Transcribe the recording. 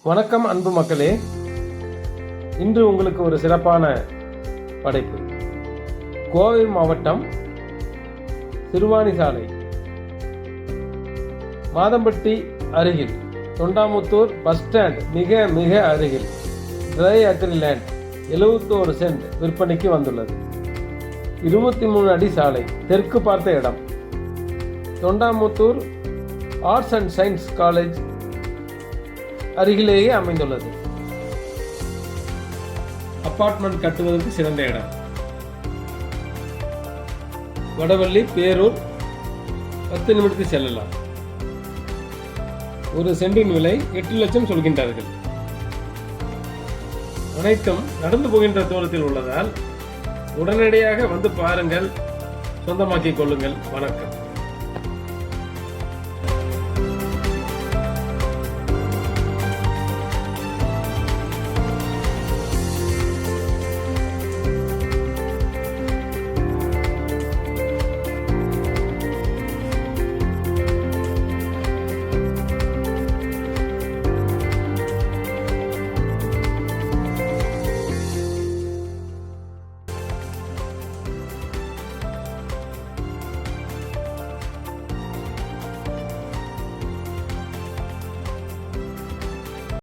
வணக்கம் அன்பு மக்களே, இன்று உங்களுக்கு ஒரு சிறப்பான படைப்பு. கோவை மாவட்டம் சிறுவாணி சாலை மாதம்பட்டி அருகில் தொண்டாமுத்தூர் பஸ் ஸ்டாண்ட் மிக மிக அருகில் ட்ரை அக்ரி லேண்ட் 71 சென்ட் விற்பனைக்கு வந்துள்ளது. 23 அடி சாலை, தெற்கு பார்த்த இடம். Thondamuthur arts and science college அருகிலேயே அமைந்துள்ளது. அபார்ட்மெண்ட் கட்டுவதற்கு சிறந்த இடம். வடவள்ளி, பேரூர் 10 நிமிடத்தில் செல்லலாம். ஒரு சென்டின் விலை 8 லட்சம் சொல்கின்றார்கள். அனைத்தும் நடந்து போகின்ற தூரத்தில் உள்ளதால் உடனடியாக வந்து பாருங்கள், சொந்தமாக்கிக் கொள்ளுங்கள். வணக்கம்.